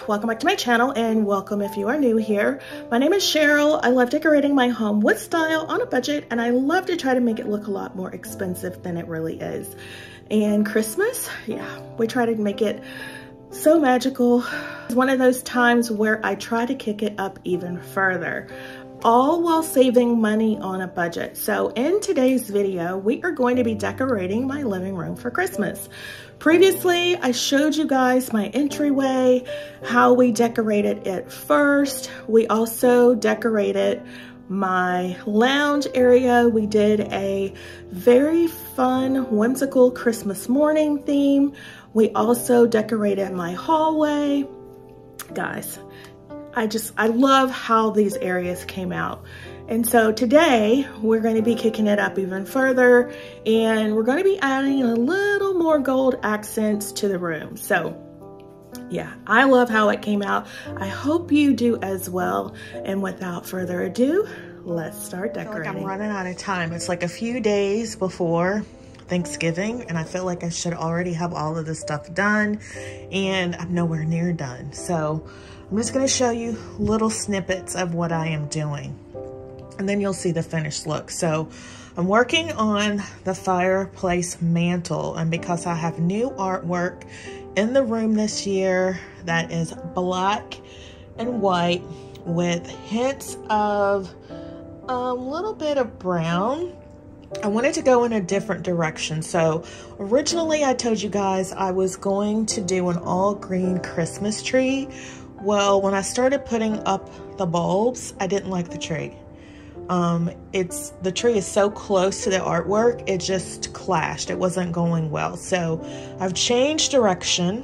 welcome back to my channel, and welcome if you are new here. My name is Cheryl. I love decorating my home with style on a budget, and I love to try to make it look a lot more expensive than it really is. And Christmas, yeah, we try to make it so magical. It's one of those times where I try to kick it up even further, all while saving money on a budget. So in today's video, we are going to be decorating my living room for Christmas. Previously, I showed you guys my entryway, how we decorated it first. We also decorated my lounge area. We did a very fun, whimsical Christmas morning theme. We also decorated my hallway. Guys, I love how these areas came out. And so today we're going to be kicking it up even further, and we're going to be adding a little more gold accents to the room. So yeah, I love how it came out. I hope you do as well. And without further ado, let's start decorating. I feel like I'm running out of time. It's like a few days before Thanksgiving, and I feel like I should already have all of this stuff done, and I'm nowhere near done. So I'm just going to show you little snippets of what I am doing, and then you'll see the finished look. So I'm working on the fireplace mantle, and because I have new artwork in the room this year that is black and white with hints of a little bit of brown, I wanted to go in a different direction. So originally I told you guys I was going to do an all green Christmas tree. Well, when I started putting up the bulbs, I didn't like the tree. The tree is so close to the artwork, it just clashed. It wasn't going well. So I've changed direction,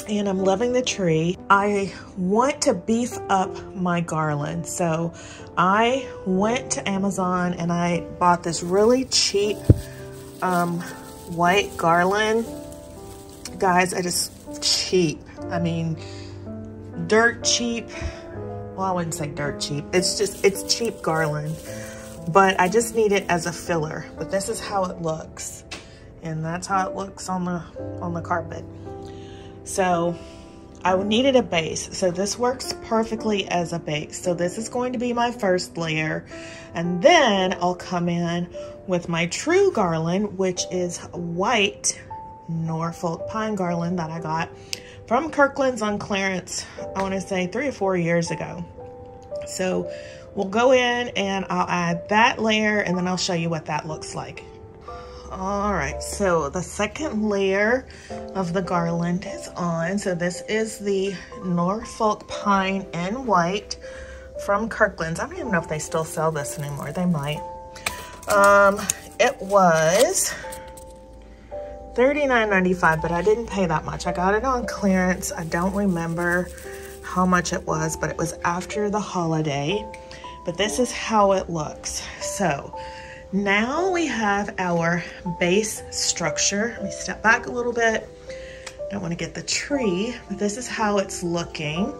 and I'm loving the tree. I want to beef up my garland. So I went to Amazon and I bought this really cheap white garland. Guys, cheap. I mean, dirt cheap. Well, I wouldn't say dirt cheap. It's cheap garland, but I just need it as a filler. But this is how it looks, and that's how it looks on the carpet. So I needed a base. So this works perfectly as a base. So this is going to be my first layer, and then I'll come in with my true garland, which is white Norfolk pine garland that I got from Kirkland's on clearance, I want to say 3 or 4 years ago. So we'll go in and I'll add that layer, and then I'll show you what that looks like. All right, so the second layer of the garland is on. So this is the Norfolk pine and white from Kirkland's. I don't even know if they still sell this anymore. They might. It was $39.95, but I didn't pay that much. I got it on clearance. I don't remember how much it was, but it was after the holiday. But this is how it looks. So now we have our base structure. Let me step back a little bit. Don't want to get the tree, but this is how it's looking.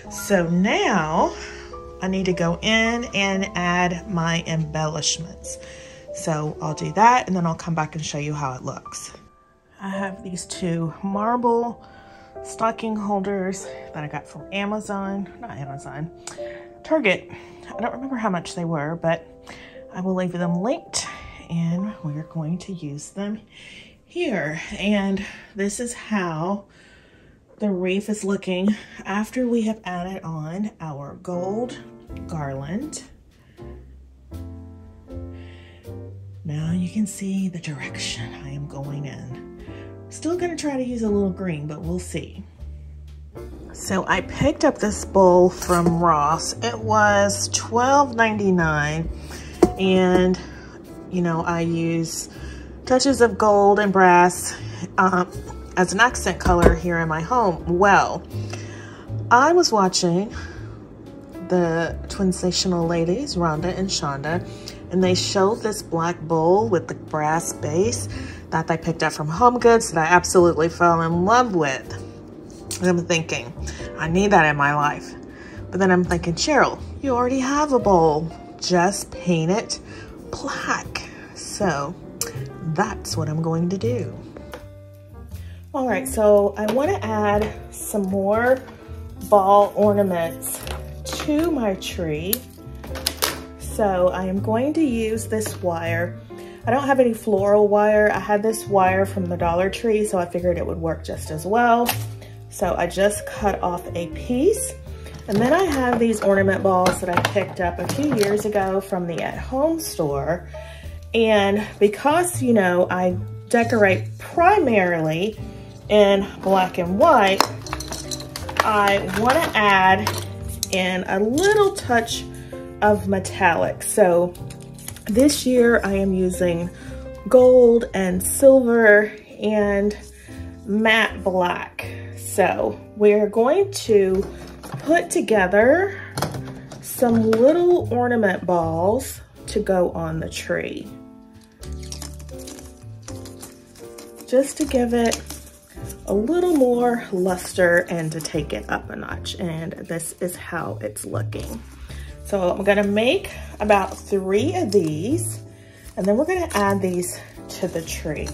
So now I need to go in and add my embellishments. So I'll do that, and then I'll come back and show you how it looks. I have these two marble stocking holders that I got from Target. I don't remember how much they were, but I will leave them linked, and we're going to use them here. And this is how the wreath is looking after we have added on our gold garland. Now you can see the direction I am going in. Still gonna try to use a little green, but we'll see. So I picked up this bowl from Ross. It was $12.99, and you know, I use touches of gold and brass as an accent color here in my home. Well, I was watching the Twinsational ladies, Rhonda and Shonda, and they showed this black bowl with the brass base that they picked up from Home Goods that I absolutely fell in love with. And I'm thinking, I need that in my life. But then I'm thinking, Cheryl, you already have a bowl. Just paint it black. So that's what I'm going to do. All right, so I want to add some more ball ornaments to my tree. So I am going to use this wire. I don't have any floral wire. I had this wire from the Dollar Tree, so I figured it would work just as well. So I just cut off a piece. And then I have these ornament balls that I picked up a few years ago from the at-home store. And because, you know, I decorate primarily in black and white, I want to add in a little touch of metallic. So this year I am using gold and silver and matte black. So we're going to put together some little ornament balls to go on the tree, just to give it a little more luster and to take it up a notch. And this is how it's looking. So I'm gonna make about 3 of these, and then we're gonna add these to the tree.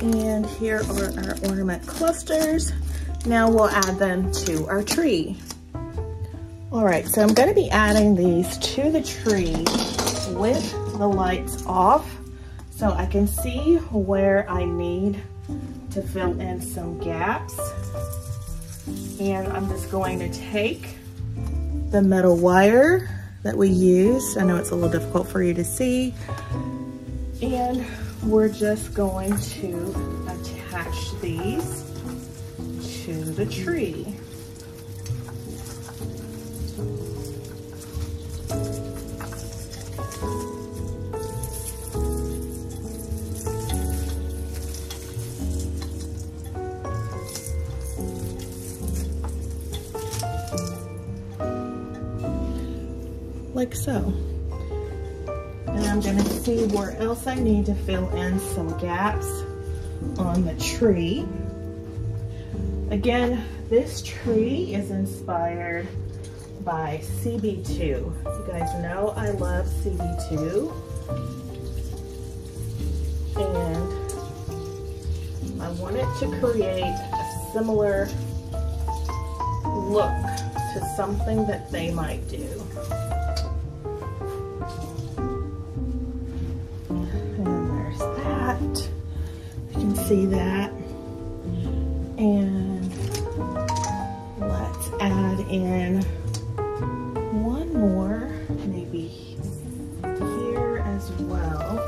And here are our ornament clusters. Now we'll add them to our tree. All right, so I'm gonna be adding these to the tree with the lights off so I can see where I need to fill in some gaps. And I'm just going to take the metal wire that we use. I know it's a little difficult for you to see. And we're just going to attach these to the tree. Like so. And I'm gonna see where else I need to fill in some gaps on the tree. Again, this tree is inspired by CB2. You guys know I love CB2. And I wanted to create a similar look to something that they might do. See that, and let's add in one more, maybe here as well.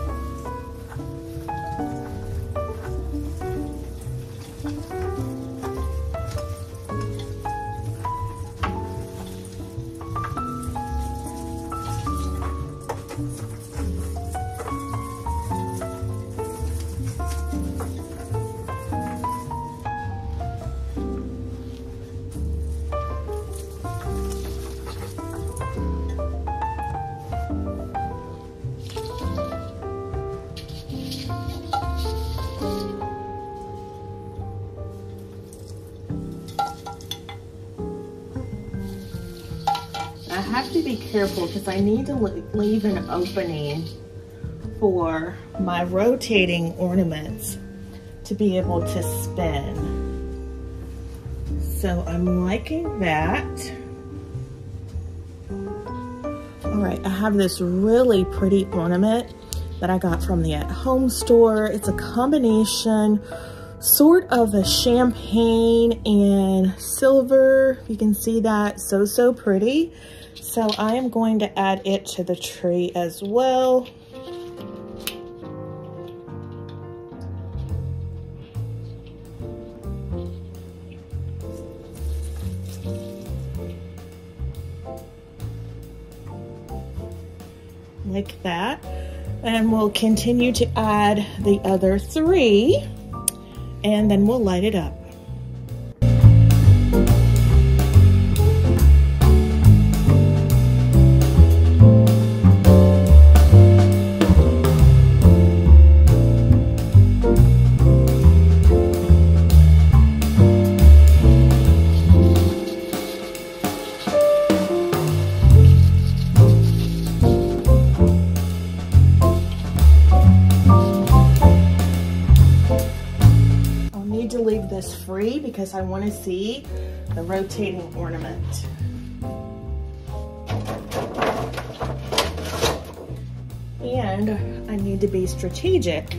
I have to be careful because I need to leave an opening for my rotating ornaments to be able to spin. So I'm liking that. All right, I have this really pretty ornament that I got from the at-home store. It's a combination sort of a champagne and silver. You can see that, so pretty. So I am going to add it to the tree as well. Like that. And we'll continue to add the other 3, and then we'll light it up. This free because I want to see the rotating ornament. And I need to be strategic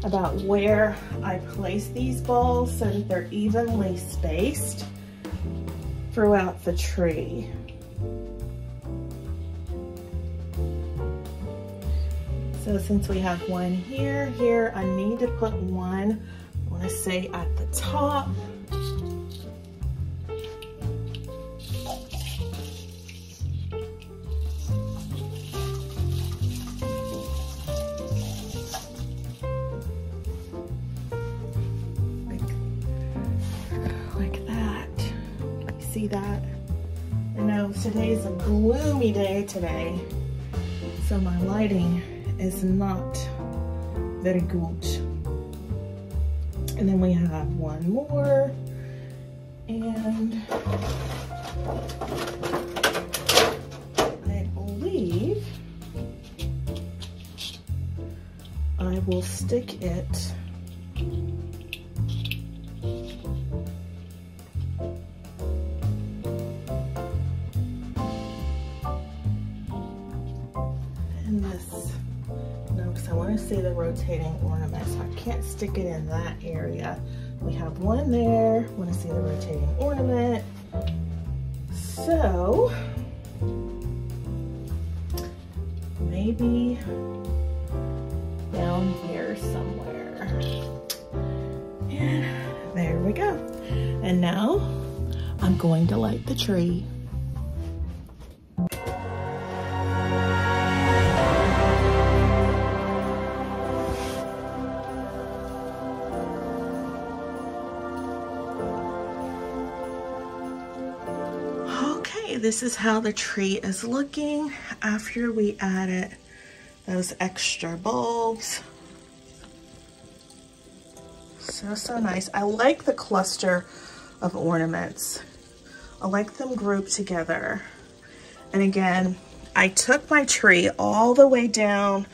about where I place these balls so that they're evenly spaced throughout the tree. So since we have one here, I need to put one, I want to say at the top. Like that. You see that? I know today's a gloomy day today, so my lighting is not very good. And then we have one more, and I believe I will stick it in this. No, because I want to see the rotating ornament, so I can't stick it in that area. We have one there. I want to see the rotating ornament. So maybe down here somewhere. And there we go. And now I'm going to light the tree. This is how the tree is looking after we added those extra bulbs. So nice. I like the cluster of ornaments. I like them grouped together. And again, I took my tree all the way down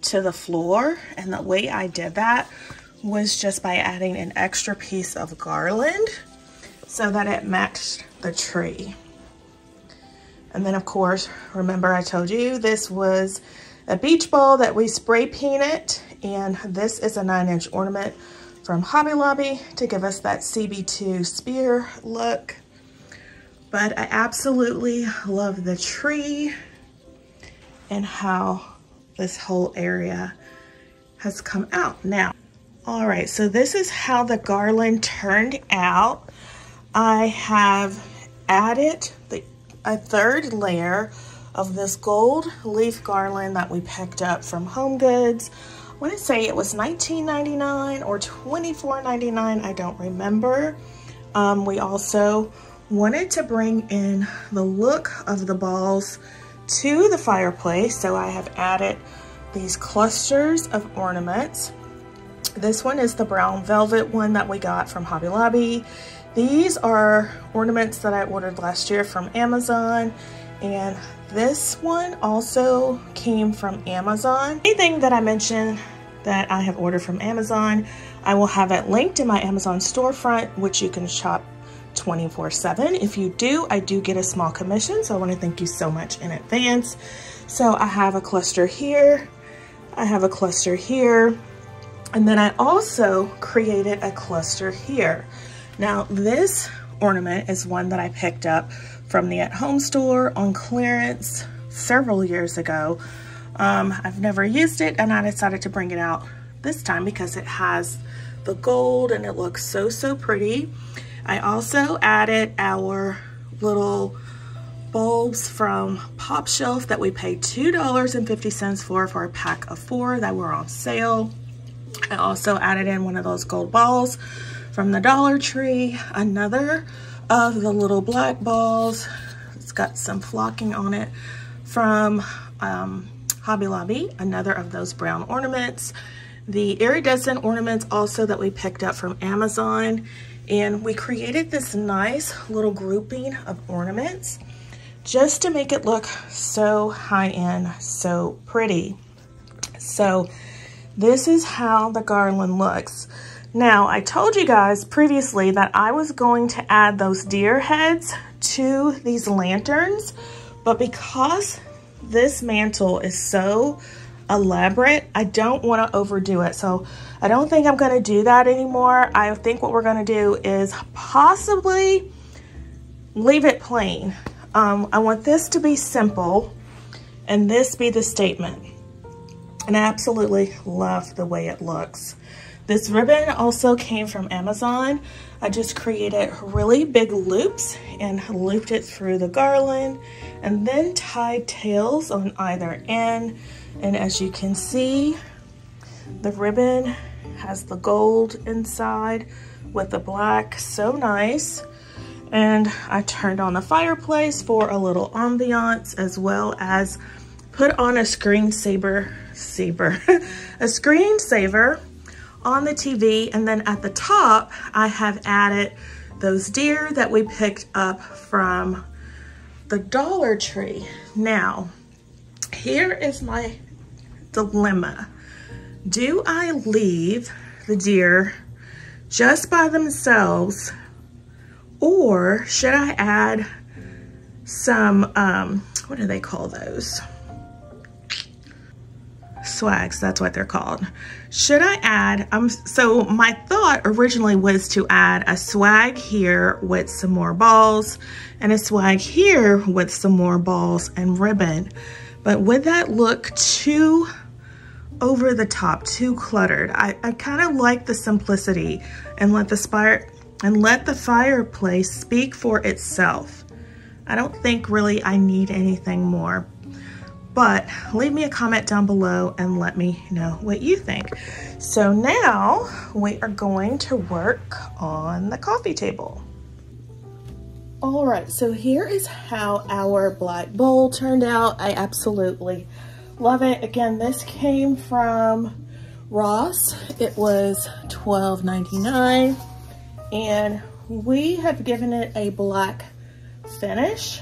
to the floor, and the way I did that was just by adding an extra piece of garland so that it matched the tree. And then of course, remember I told you this was a beach ball that we spray painted, and this is a 9-inch ornament from Hobby Lobby to give us that CB2 spear look. But I absolutely love the tree and how this whole area has come out. Now, all right, so this is how the garland turned out. I have added a third layer of this gold leaf garland that we picked up from Home Goods. I want to say it was $19.99 or $24.99, I don't remember. We also wanted to bring in the look of the balls to the fireplace, so I have added these clusters of ornaments. This one is the brown velvet one that we got from Hobby Lobby. These are ornaments that I ordered last year from Amazon, and this one also came from Amazon. Anything that I mentioned that I have ordered from Amazon, I will have it linked in my Amazon storefront, which you can shop 24/7. If you do, I do get a small commission, so I want to thank you so much in advance. So I have a cluster here, I have a cluster here, and then I also created a cluster here. Now this ornament is one that I picked up from the At Home store on clearance several years ago. I've never used it, and I decided to bring it out this time because it has the gold and it looks so pretty. I also added our little bulbs from Pop Shelf that we paid $2.50 for a pack of 4 that were on sale. I also added in one of those gold balls from the Dollar Tree, another of the little black balls. It's got some flocking on it from Hobby Lobby, another of those brown ornaments. The iridescent ornaments also that we picked up from Amazon. And we created this nice little grouping of ornaments just to make it look so high-end, so pretty. So this is how the garland looks. Now, I told you guys previously that I was going to add those deer heads to these lanterns, but because this mantle is so elaborate, I don't want to overdo it. So I don't think I'm going to do that anymore. I think what we're going to do is possibly leave it plain. I want this to be simple and this be the statement. And I absolutely love the way it looks. This ribbon also came from Amazon. I just created really big loops and looped it through the garland and then tied tails on either end. And as you can see, the ribbon has the gold inside with the black, so nice. And I turned on the fireplace for a little ambiance, as well as put on a screensaver on the TV. And then at the top, I have added those deer that we picked up from the Dollar Tree. Now, here is my dilemma. Do I leave the deer just by themselves, or should I add some, what do they call those? Swags, that's what they're called. Should I add, so my thought originally was to add a swag here with some more balls and a swag here with some more balls and ribbon. But would that look too over the top, too cluttered? I kind of like the simplicity and let the fireplace speak for itself. I don't think really I need anything more. But leave me a comment down below and let me know what you think. So now we are going to work on the coffee table. All right, so here is how our black bowl turned out. I absolutely love it. Again, this came from Ross. It was $12.99, and we have given it a black finish,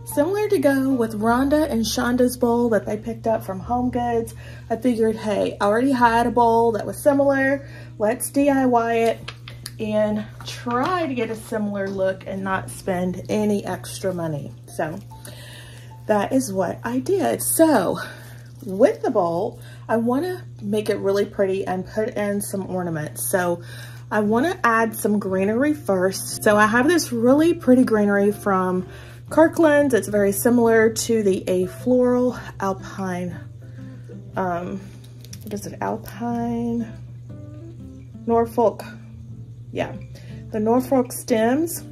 similar to go with Rhonda and Shonda's bowl that they picked up from Home Goods. I figured, hey, I already had a bowl that was similar. Let's DIY it and try to get a similar look and not spend any extra money. So that is what I did. So with the bowl, I want to make it really pretty and put in some ornaments. So I want to add some greenery first. So I have this really pretty greenery from Kirkland's. It's very similar to the A Floral Alpine, what is it, Alpine, Norfolk, yeah, the Norfolk stems.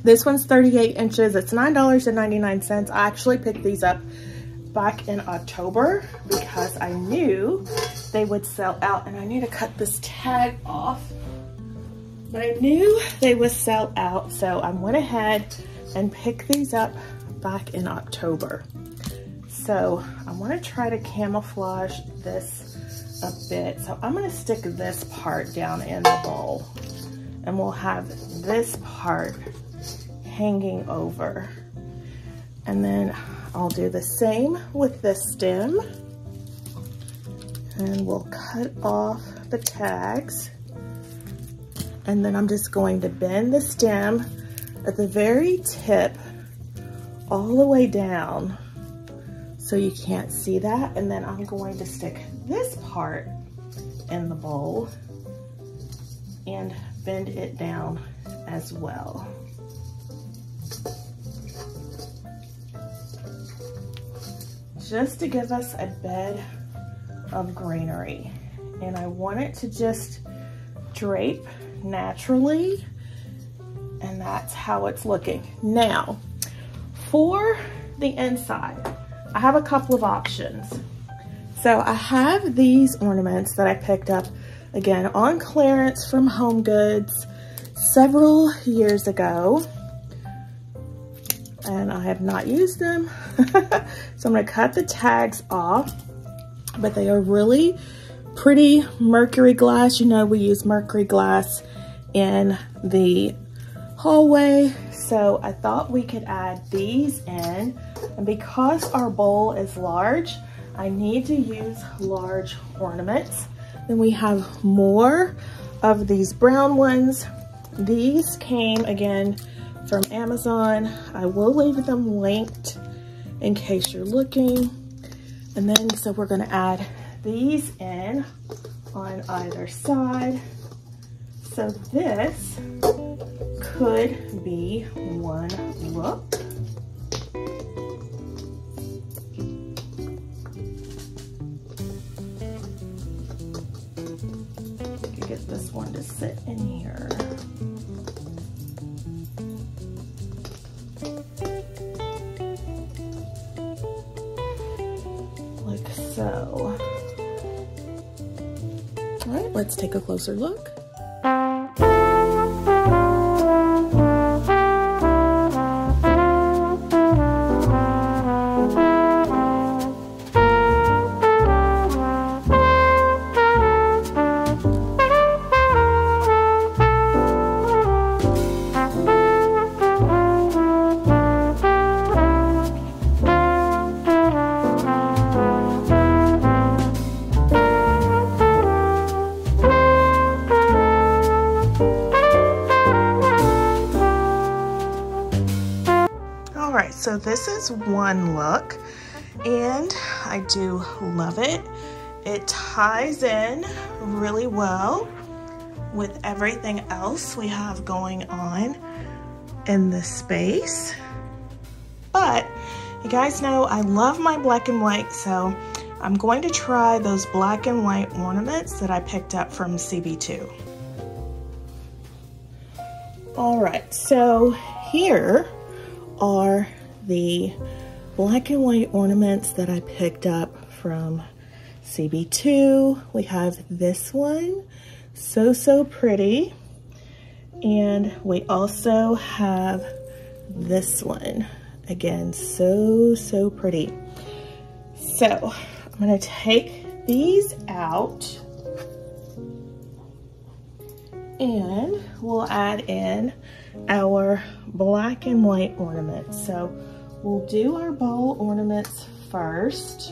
This one's 38 inches, it's $9.99. I actually picked these up back in October because I knew they would sell out, and I need to cut this tag off, but I knew they would sell out, so I went ahead and pick these up back in October. So I want to try to camouflage this a bit. So I'm going to stick this part down in the bowl, and we'll have this part hanging over. And then I'll do the same with this stem, and we'll cut off the tags. And then I'm just going to bend the stem at the very tip all the way down so you can't see that. And then I'm going to stick this part in the bowl and bend it down as well. Just to give us a bed of greenery. And I want it to just drape naturally, and that's how it's looking. Now, for the inside, I have a couple of options. So I have these ornaments that I picked up, again, on clearance from Home Goods several years ago. And I have not used them. So I'm gonna cut the tags off, but they are really pretty mercury glass. You know, we use mercury glass in the hallway. So I thought we could add these in. And because our bowl is large, I need to use large ornaments. Then we have more of these brown ones. These came again from Amazon. I will leave them linked in case you're looking. And then, so we're gonna add these in on either side. So this could be one look. Get this one to sit in here. Like so. All right, let's take a closer look. So this is one look, and I do love it. It ties in really well with everything else we have going on in this space. But you guys know I love my black and white, so I'm going to try those black and white ornaments that I picked up from CB2. All right, so here are the black and white ornaments that I picked up from CB2. We have this one, so pretty. And we also have this one, again, so pretty. So I'm gonna take these out and we'll add in our black and white ornaments. So we'll do our bowl ornaments first.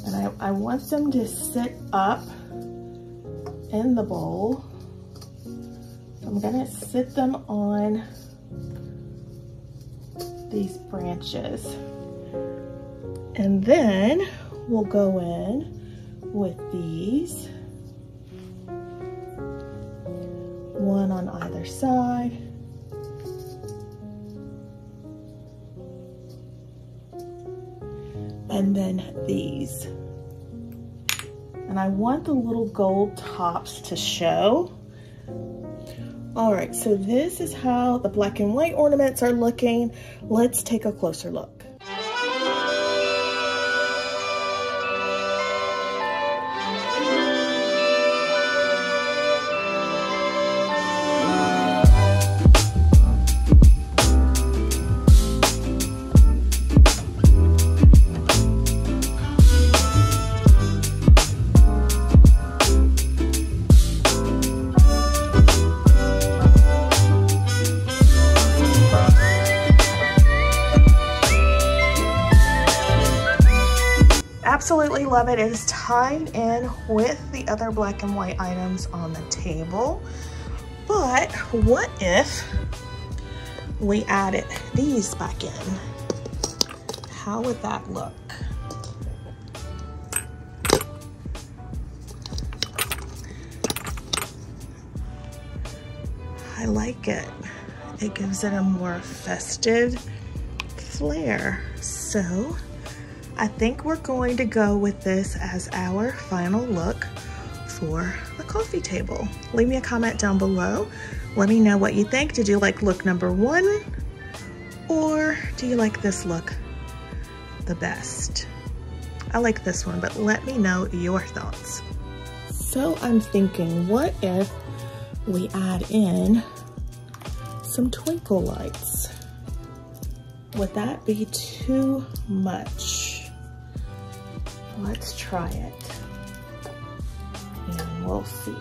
And I want them to sit up in the bowl. So I'm gonna sit them on these branches. And then we'll go in with these. One on either side. And then these. And I want the little gold tops to show. All right, so this is how the black and white ornaments are looking. Let's take a closer look. Absolutely love it. It is tied in with the other black and white items on the table. But what if we added these back in? How would that look? I like it. It gives it a more festive flair. So I think we're going to go with this as our final look for the coffee table. Leave me a comment down below. Let me know what you think. Did you like look number 1 Or do you like this look the best? I like this one, but let me know your thoughts. So I'm thinking, what if we add in some twinkle lights? Would that be too much? Let's try it and we'll see.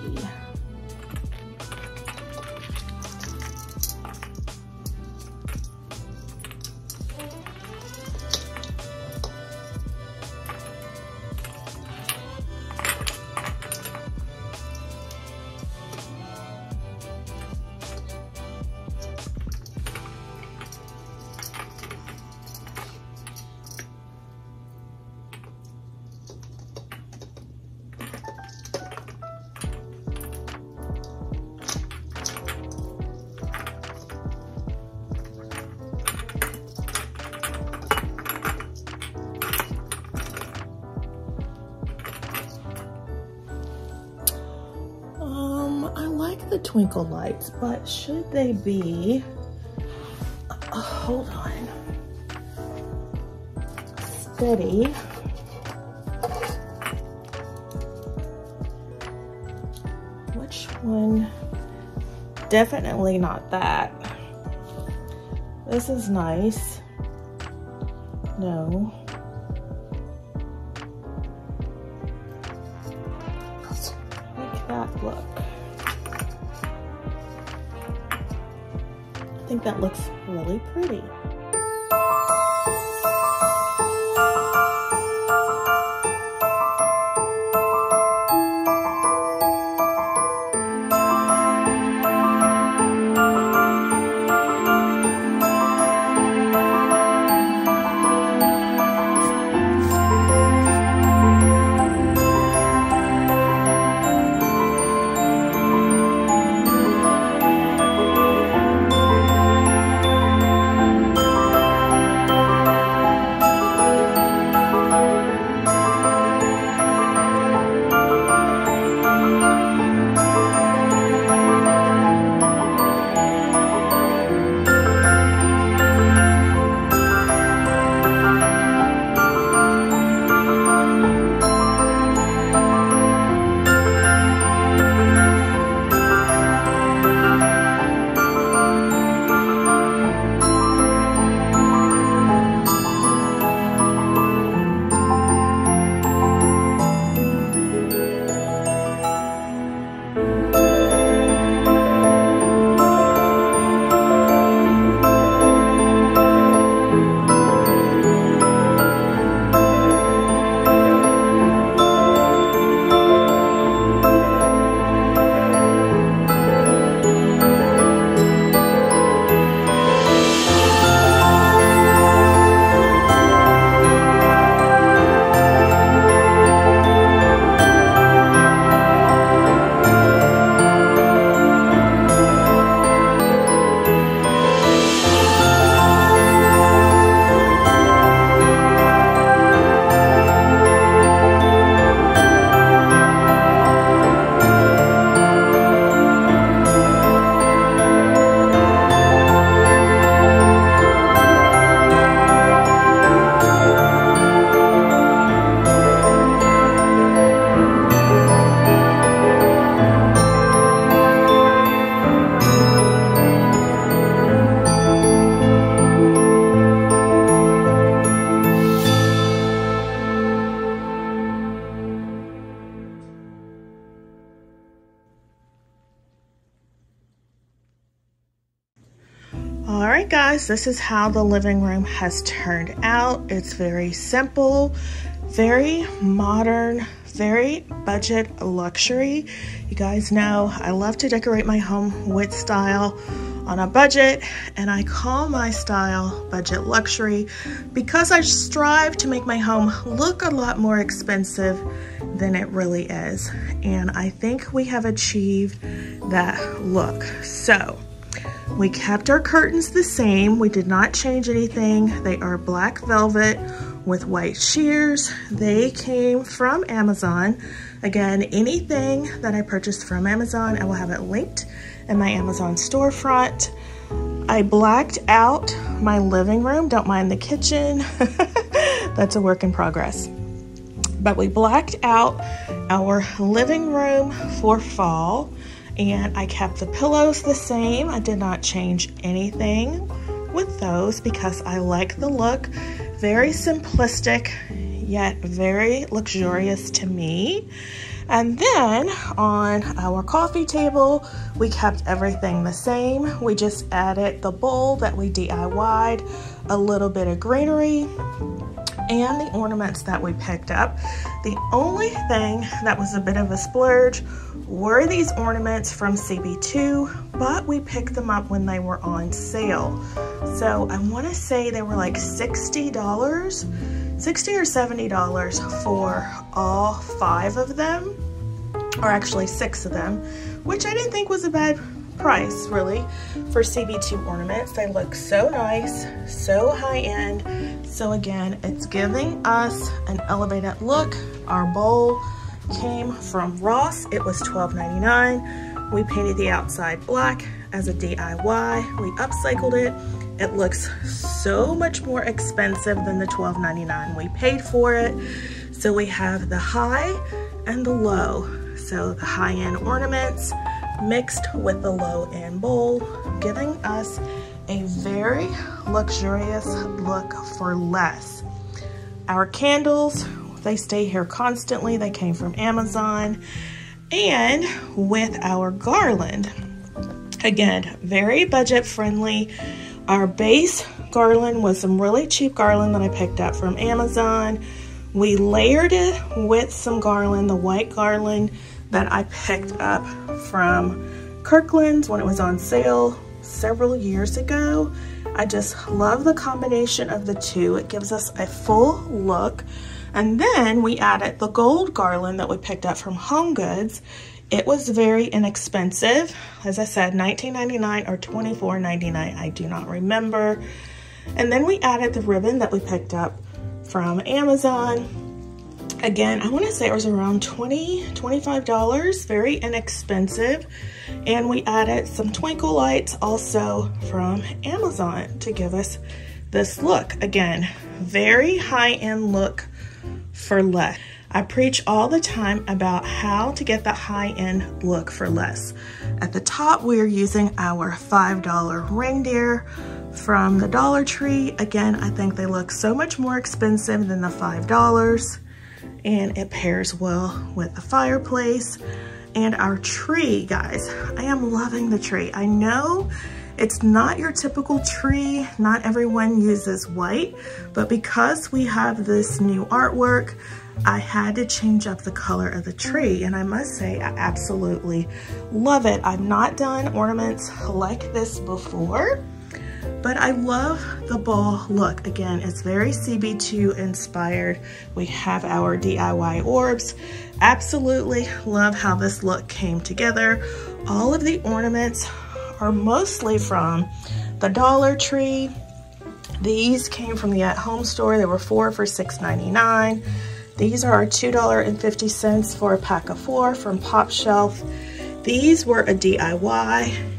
I like the twinkle lights, but should they be, hold on, steady? Which one? Definitely not that. This is nice. No. Make that look. I think that looks really pretty. All right, guys, this is how the living room has turned out. It's very simple, very modern, very budget luxury. You guys know I love to decorate my home with style on a budget, and I call my style budget luxury because I strive to make my home look a lot more expensive than it really is. And I think we have achieved that look. So we kept our curtains the same. We did not change anything. They are black velvet with white sheers. They came from Amazon. Again, anything that I purchased from Amazon, I will have it linked in my Amazon storefront. I blacked out my living room. Don't mind the kitchen. That's a work in progress. But we blacked out our living room for fall, and I kept the pillows the same. I did not change anything with those because I like the look. Very simplistic, yet very luxurious to me. And then on our coffee table, we kept everything the same. We just added the bowl that we DIY'd, a little bit of greenery, and the ornaments that we picked up. The only thing that was a bit of a splurge were these ornaments from CB2, but we picked them up when they were on sale. So I want to say they were like $60 or $70 for all 5 of them, or actually 6 of them, which I didn't think was a bad price really for CB2 ornaments. They look so nice, so high-end. So again, it's giving us an elevated look. Our bowl came from Ross. It was $12.99. We painted the outside black as a DIY. We upcycled it. It looks so much more expensive than the $12.99 we paid for it. So we have the high and the low. So the high-end ornaments mixed with the low-end bowl, giving us a very luxurious look for less. Our candles, they stay here constantly. They came from Amazon. And with our garland, again, very budget friendly. Our base garland was some really cheap garland that I picked up from Amazon. We layered it with some garland, the white garland that I picked up from Kirkland's when it was on sale several years ago. I just love the combination of the two. It gives us a full look. And then we added the gold garland that we picked up from HomeGoods. It was very inexpensive. As I said, $19.99 or $24.99, I do not remember. And then we added the ribbon that we picked up from Amazon. Again, I want to say it was around $25, very inexpensive. And we added some twinkle lights also from Amazon to give us this look. Again, very high-end look for less. I preach all the time about how to get the high-end look for less. At the top, we are using our $5 reindeer from the Dollar Tree. Again, I think they look so much more expensive than the $5, and it pairs well with the fireplace. And our tree, guys, I am loving the tree. I know it's not your typical tree. Not everyone uses white, but because we have this new artwork, I had to change up the color of the tree, and I must say I absolutely love it. I've not done ornaments like this before, but I love the ball look. Again, it's very CB2 inspired. We have our DIY orbs. Absolutely love how this look came together. All of the ornaments are mostly from the Dollar Tree. These came from the At Home store. There were 4 for $6.99. These are $2.50 for a pack of 4 from Pop Shelf. These were a DIY.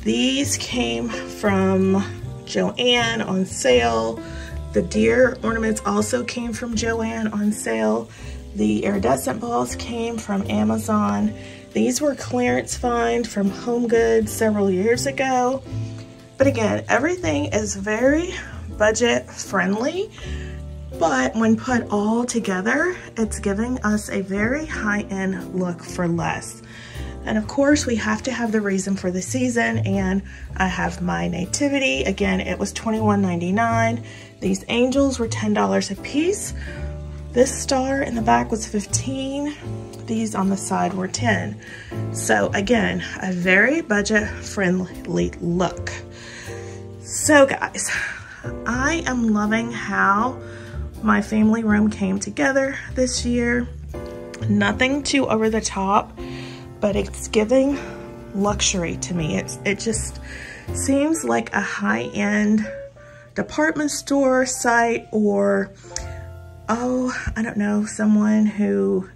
These came from Joann on sale. The deer ornaments also came from Joann on sale. The iridescent balls came from Amazon. These were clearance find from HomeGoods several years ago. But again, everything is very budget friendly. But when put all together, it's giving us a very high-end look for less. And of course, we have to have the reason for the season, and I have my nativity. Again, it was $21.99. These angels were $10 a piece. This star in the back was $15. These on the side were $10. So again, a very budget-friendly look. So guys, I am loving how my family room came together this year. Nothing too over the top, but it's giving luxury to me. It just seems like a high-end department store site, or, oh, I don't know, someone who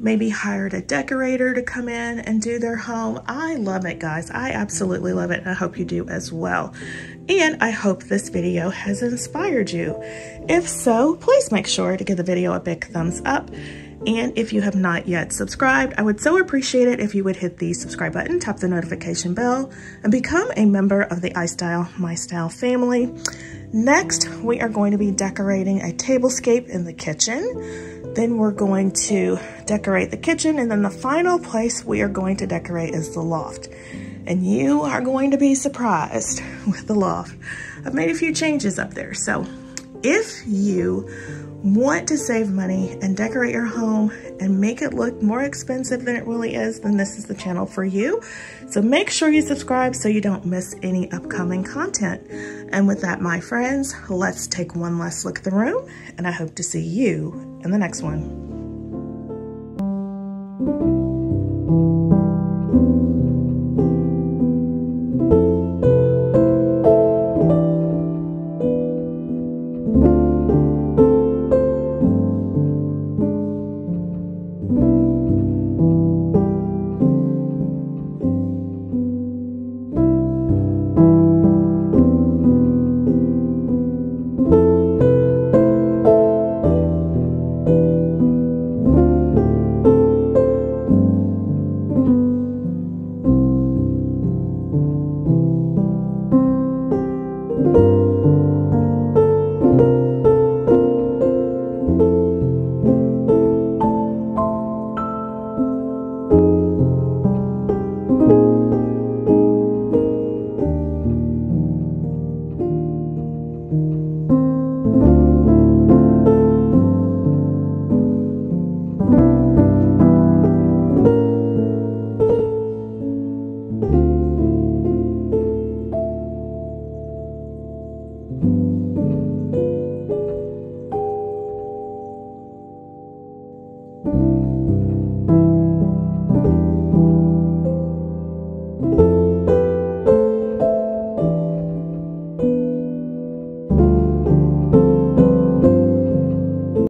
maybe hired a decorator to come in and do their home. I love it, guys. I absolutely love it, and I hope you do as well. And I hope this video has inspired you. If so, please make sure to give the video a big thumbs up. And if you have not yet subscribed, I would so appreciate it if you would hit the subscribe button, tap the notification bell, and become a member of the iStylEMYSTYLE family. Next, we are going to be decorating a tablescape in the kitchen. Then we're going to decorate the kitchen, and then the final place we are going to decorate is the loft. And you are going to be surprised with the loft. I've made a few changes up there. So if you want to save money and decorate your home and make it look more expensive than it really is, then this is the channel for you. So make sure you subscribe so you don't miss any upcoming content. And with that, my friends, let's take one last look at the room, and I hope to see you in the next one.